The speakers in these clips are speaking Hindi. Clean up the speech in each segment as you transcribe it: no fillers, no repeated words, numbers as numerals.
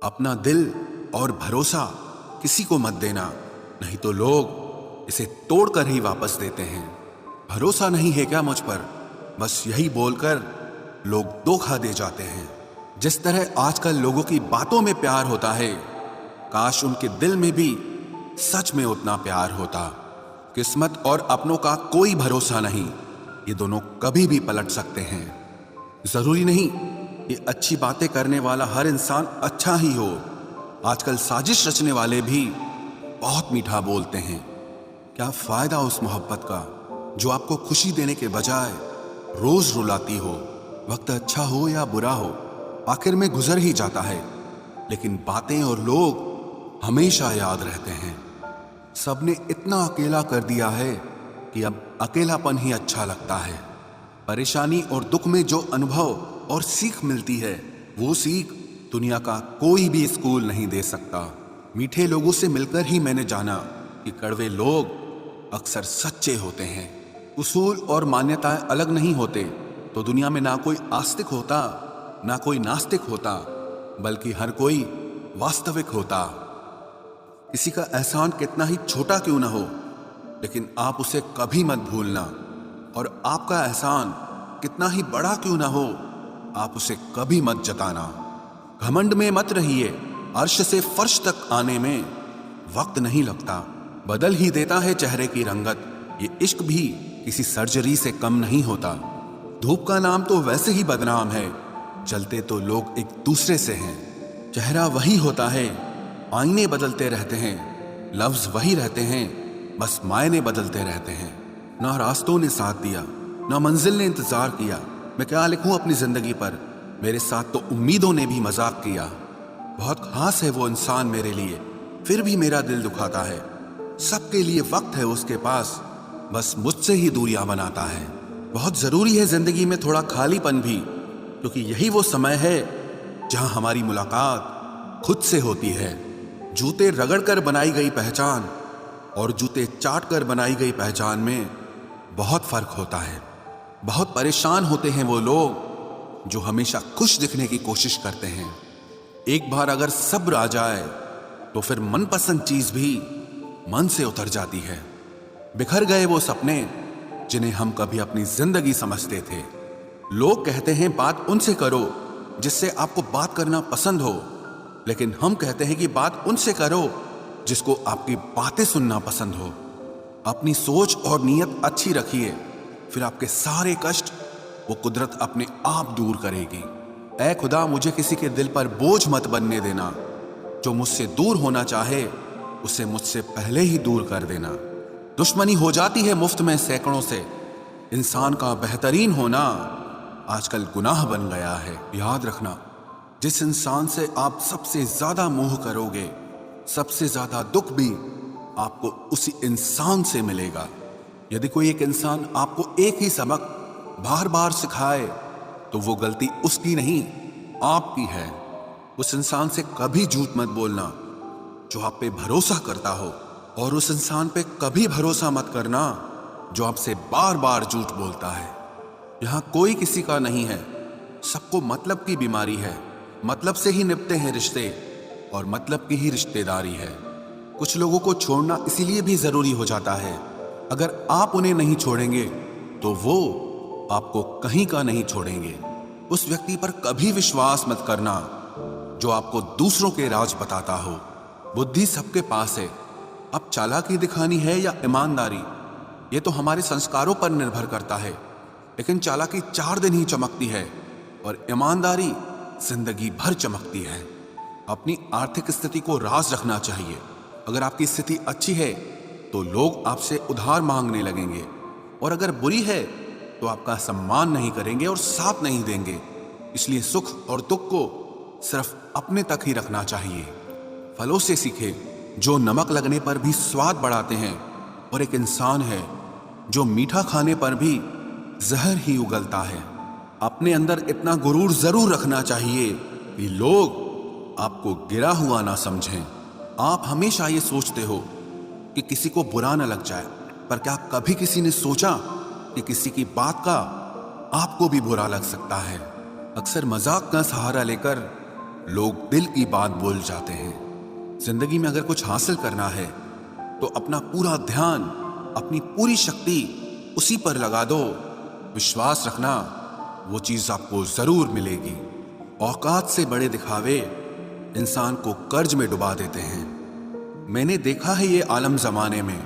अपना दिल और भरोसा किसी को मत देना, नहीं तो लोग इसे तोड़कर ही वापस देते हैं। भरोसा नहीं है क्या मुझ पर, बस यही बोलकर लोग धोखा दे जाते हैं। जिस तरह आजकल लोगों की बातों में प्यार होता है, काश उनके दिल में भी सच में उतना प्यार होता। किस्मत और अपनों का कोई भरोसा नहीं, ये दोनों कभी भी पलट सकते हैं। जरूरी नहीं कि अच्छी बातें करने वाला हर इंसान अच्छा ही हो। आजकल साजिश रचने वाले भी बहुत मीठा बोलते हैं। क्या फायदा उस मोहब्बत का जो आपको खुशी देने के बजाय रोज रुलाती हो। वक्त अच्छा हो या बुरा हो, आखिर में गुजर ही जाता है, लेकिन बातें और लोग हमेशा याद रहते हैं। सबने इतना अकेला कर दिया है कि अब अकेलापन ही अच्छा लगता है। परेशानी और दुख में जो अनुभव और सीख मिलती है, वो सीख दुनिया का कोई भी स्कूल नहीं दे सकता। मीठे लोगों से मिलकर ही मैंने जाना कि कड़वे लोग अक्सर सच्चे होते हैं। उसूल और मान्यताएं अलग नहीं होते तो दुनिया में ना कोई आस्तिक होता, ना कोई नास्तिक होता, बल्कि हर कोई वास्तविक होता। किसी का एहसान कितना ही छोटा क्यों ना हो, लेकिन आप उसे कभी मत भूलना। और आपका एहसान कितना ही बड़ा क्यों ना हो, आप उसे कभी मत जताना। घमंड में मत रहिए, अर्श से फर्श तक आने में वक्त नहीं लगता, बदल ही देता है चेहरे की रंगत। ये इश्क भी किसी सर्जरी से कम नहीं होता। धूप का नाम तो वैसे ही बदनाम है, जलते तो लोग एक दूसरे से हैं। चेहरा वही होता है, आईने बदलते रहते हैं, लफ्ज वही रहते हैं, बस मायने बदलते रहते हैं। ना रास्तों ने साथ दिया, ना मंजिल ने इंतजार किया। मैं क्या लिखूं अपनी जिंदगी पर, मेरे साथ तो उम्मीदों ने भी मजाक किया। बहुत खास है वो इंसान मेरे लिए, फिर भी मेरा दिल दुखाता है। सबके लिए वक्त है उसके पास, बस मुझसे ही दूरियां बनाता है। बहुत जरूरी है जिंदगी में थोड़ा खालीपन भी, क्योंकि यही वो समय है जहां हमारी मुलाकात खुद से होती है। जूते रगड़कर बनाई गई पहचान और जूते चाटकर बनाई गई पहचान में बहुत फर्क होता है। बहुत परेशान होते हैं वो लोग जो हमेशा खुश दिखने की कोशिश करते हैं। एक बार अगर सब्र आ जाए तो फिर मनपसंद चीज भी मन से उतर जाती है। बिखर गए वो सपने जिन्हें हम कभी अपनी जिंदगी समझते थे। लोग कहते हैं बात उनसे करो जिससे आपको बात करना पसंद हो, लेकिन हम कहते हैं कि बात उनसे करो जिसको आपकी बातें सुनना पसंद हो। अपनी सोच और नीयत अच्छी रखिए, फिर आपके सारे कष्ट वो कुदरत अपने आप दूर करेगी। ऐ खुदा, मुझे किसी के दिल पर बोझ मत बनने देना। जो मुझसे दूर होना चाहे उसे मुझसे पहले ही दूर कर देना। दुश्मनी हो जाती है मुफ्त में सैकड़ों से, इंसान का बेहतरीन होना आजकल गुनाह बन गया है। याद रखना, जिस इंसान से आप सबसे ज्यादा मोह करोगे, सबसे ज्यादा दुख भी आपको उसी इंसान से मिलेगा। यदि कोई एक इंसान आपको एक ही सबक बार बार सिखाए तो वो गलती उसकी नहीं आपकी है। उस इंसान से कभी झूठ मत बोलना जो आप पे भरोसा करता हो, और उस इंसान पे कभी भरोसा मत करना जो आपसे बार बार झूठ बोलता है। यहां कोई किसी का नहीं है, सबको मतलब की बीमारी है। मतलब से ही निपटे हैं रिश्ते और मतलब की ही रिश्तेदारी है। कुछ लोगों को छोड़ना इसीलिए भी जरूरी हो जाता है, अगर आप उन्हें नहीं छोड़ेंगे तो वो आपको कहीं का नहीं छोड़ेंगे। उस व्यक्ति पर कभी विश्वास मत करना जो आपको दूसरों के राज बताता हो। बुद्धि सबके पास है, अब चालाकी दिखानी है या ईमानदारी, ये तो हमारे संस्कारों पर निर्भर करता है। लेकिन चालाकी 4 दिन ही चमकती है और ईमानदारी जिंदगी भर चमकती है। अपनी आर्थिक स्थिति को राज रखना चाहिए। अगर आपकी स्थिति अच्छी है तो लोग आपसे उधार मांगने लगेंगे, और अगर बुरी है तो आपका सम्मान नहीं करेंगे और साथ नहीं देंगे। इसलिए सुख और दुख को सिर्फ अपने तक ही रखना चाहिए। फलों से सीखे जो नमक लगने पर भी स्वाद बढ़ाते हैं, और एक इंसान है जो मीठा खाने पर भी जहर ही उगलता है। अपने अंदर इतना गुरूर जरूर रखना चाहिए कि लोग आपको गिरा हुआ ना समझें। आप हमेशा ये सोचते हो कि किसी को बुरा ना लग जाए, पर क्या कभी किसी ने सोचा कि किसी की बात का आपको भी बुरा लग सकता है। अक्सर मजाक का सहारा लेकर लोग दिल की बात बोल जाते हैं। जिंदगी में अगर कुछ हासिल करना है तो अपना पूरा ध्यान, अपनी पूरी शक्ति उसी पर लगा दो। विश्वास रखना, वो चीज आपको जरूर मिलेगी। औकात से बड़े दिखावे इंसान को कर्ज में डुबा देते हैं। मैंने देखा है ये आलम जमाने में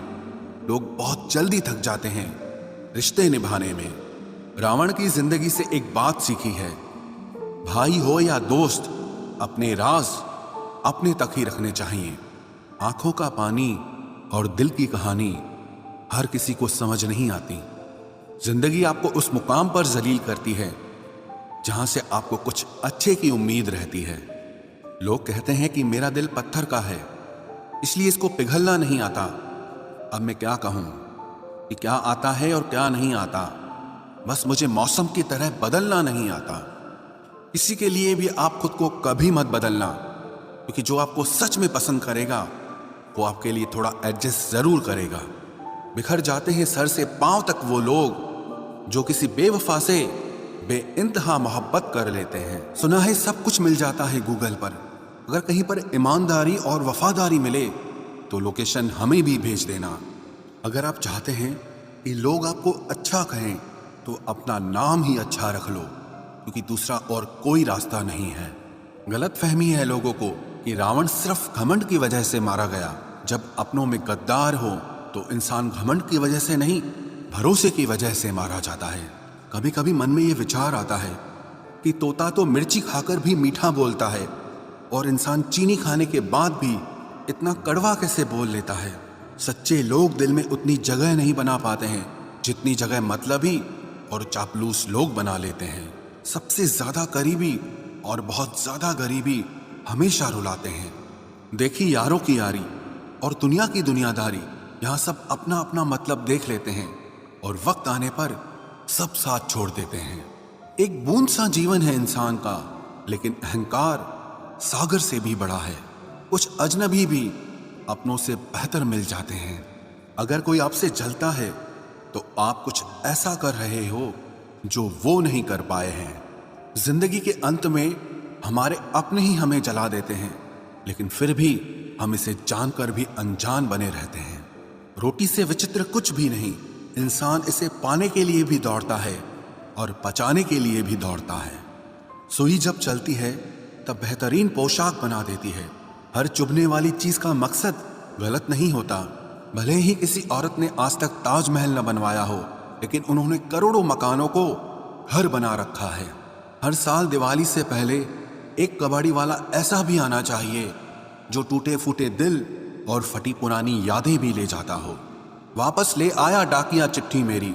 लोग बहुत जल्दी थक जाते हैं रिश्ते निभाने में। रावण की जिंदगी से एक बात सीखी है, भाई हो या दोस्त, अपने राज अपने तक ही रखने चाहिए। आंखों का पानी और दिल की कहानी हर किसी को समझ नहीं आती। जिंदगी आपको उस मुकाम पर जलील करती है जहां से आपको कुछ अच्छे की उम्मीद रहती है। लोग कहते हैं कि मेरा दिल पत्थर का है, इसलिए इसको पिघलना नहीं आता। अब मैं क्या कहूं कि क्या आता है और क्या नहीं आता। बस मुझे मौसम की तरह बदलना नहीं आता। किसी के लिए भी आप खुद को कभी मत बदलना, क्योंकि जो आपको सच में पसंद करेगा वो आपके लिए थोड़ा एडजस्ट जरूर करेगा। बिखर जाते हैं सर से पांव तक वो लोग जो किसी बेवफा से बेइंतहा मोहब्बत कर लेते हैं। सुना है सब कुछ मिल जाता है गूगल पर। अगर कहीं पर ईमानदारी और वफादारी मिले तो लोकेशन हमें भी भेज देना। अगर आप चाहते हैं कि लोग आपको अच्छा कहें तो अपना नाम ही अच्छा रख लो, क्योंकि दूसरा और कोई रास्ता नहीं है। गलत फहमी है लोगों को कि रावण सिर्फ घमंड की वजह से मारा गया। जब अपनों में गद्दार हो तो इंसान घमंड की वजह से नहीं, भरोसे की वजह से मारा जाता है। कभी कभी मन में ये विचार आता है कि तोता तो मिर्ची खाकर भी मीठा बोलता है, और इंसान चीनी खाने के बाद भी इतना कड़वा कैसे बोल लेता है। सच्चे लोग दिल में उतनी जगह नहीं बना पाते हैं जितनी जगह मतलबी और चापलूस लोग बना लेते हैं। सबसे ज्यादा करीबी और बहुत ज्यादा गरीबी हमेशा रुलाते हैं। देखी यारों की यारी और दुनिया की दुनियादारी, यहाँ सब अपना अपना मतलब देख लेते हैं और वक्त आने पर सब साथ छोड़ देते हैं। एक बूंद सा जीवन है इंसान का, लेकिन अहंकार सागर से भी बड़ा है। कुछ अजनबी भी अपनों से बेहतर मिल जाते हैं। अगर कोई आपसे जलता है तो आप कुछ ऐसा कर रहे हो जो वो नहीं कर पाए हैं। जिंदगी के अंत में हमारे अपने ही हमें जला देते हैं, लेकिन फिर भी हम इसे जानकर भी अनजान बने रहते हैं। रोटी से विचित्र कुछ भी नहीं। इंसान इसे पाने के लिए भी दौड़ता है और पचाने के लिए भी दौड़ता है। सुई जब चलती है तब बेहतरीन पोशाक बना देती है। हर चुभने वाली चीज का मकसद गलत नहीं होता। भले ही किसी औरत ने आज तक ताजमहल न बनवाया हो, लेकिन उन्होंने करोड़ों मकानों को घर बना रखा है। हर साल दिवाली से पहले एक कबाड़ी वाला ऐसा भी आना चाहिए जो टूटे फूटे दिल और फटी पुरानी यादें भी ले जाता हो। वापस ले आया डाकिया चिट्ठी मेरी,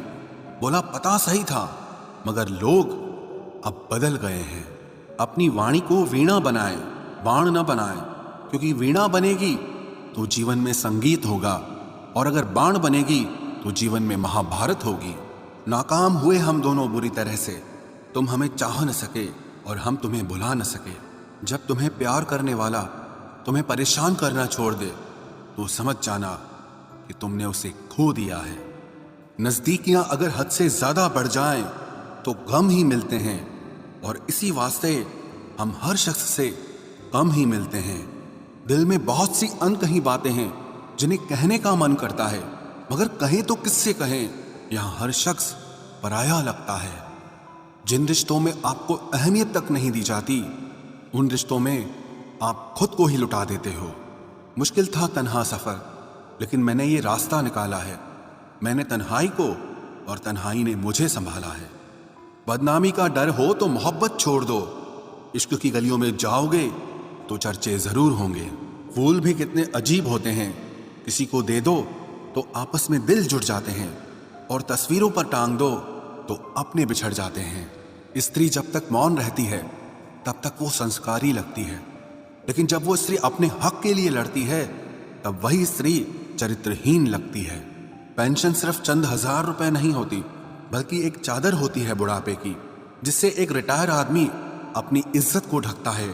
बोला पता सही था मगर लोग अब बदल गए हैं। अपनी वाणी को वीणा बनाए, बाण न बनाए, क्योंकि वीणा बनेगी तो जीवन में संगीत होगा, और अगर बाण बनेगी तो जीवन में महाभारत होगी। नाकाम हुए हम दोनों बुरी तरह से। तुम हमें चाह न सके और हम तुम्हें भुला न सके। जब तुम्हें प्यार करने वाला तुम्हें परेशान करना छोड़ दे तो समझ जाना कि तुमने उसे खो दिया है। नजदीकियां अगर हद से ज्यादा बढ़ जाएं तो गम ही मिलते हैं, और इसी वास्ते हम हर शख्स से कम ही मिलते हैं। दिल में बहुत सी अनकही बातें हैं जिन्हें कहने का मन करता है, मगर कहें तो किससे कहें। यहाँ हर शख्स पराया लगता है। जिन रिश्तों में आपको अहमियत तक नहीं दी जाती, उन रिश्तों में आप खुद को ही लुटा देते हो। मुश्किल था तन्हा सफर, लेकिन मैंने ये रास्ता निकाला है। मैंने तन्हाई को और तन्हाई ने मुझे संभाला है। बदनामी का डर हो तो मोहब्बत छोड़ दो। इश्क की गलियों में जाओगे तो चर्चे जरूर होंगे। फूल भी कितने अजीब होते हैं, किसी को दे दो तो आपस में दिल जुड़ जाते हैं, और तस्वीरों पर टांग दो तो अपने बिछड़ जाते हैं। स्त्री जब तक मौन रहती है तब तक वो संस्कारी लगती है, लेकिन जब वो स्त्री अपने हक के लिए लड़ती है तब वही स्त्री चरित्रहीन लगती है। पेंशन सिर्फ चंद हजार रुपए नहीं होती, बल्कि एक चादर होती है बुढ़ापे की, जिससे एक रिटायर आदमी अपनी इज्जत को ढकता है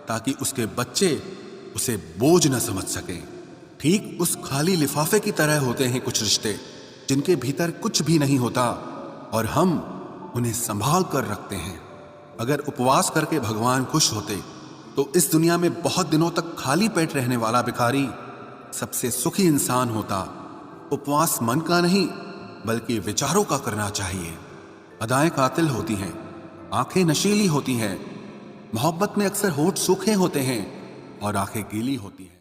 ताकि उसके बच्चे उसे बोझ न समझ सकें। ठीक उस खाली लिफाफे की तरह होते हैं कुछ रिश्ते जिनके भीतर कुछ भी नहीं होता और हम उन्हें संभाल कर रखते हैं। अगर उपवास करके भगवान खुश होते तो इस दुनिया में बहुत दिनों तक खाली पेट रहने वाला भिखारी सबसे सुखी इंसान होता। उपवास मन का नहीं बल्कि विचारों का करना चाहिए। अदाएं कातिल होती हैं, आंखें नशीली होती हैं, मोहब्बत में अक्सर होठ सूखे होते हैं और आंखें गीली होती हैं।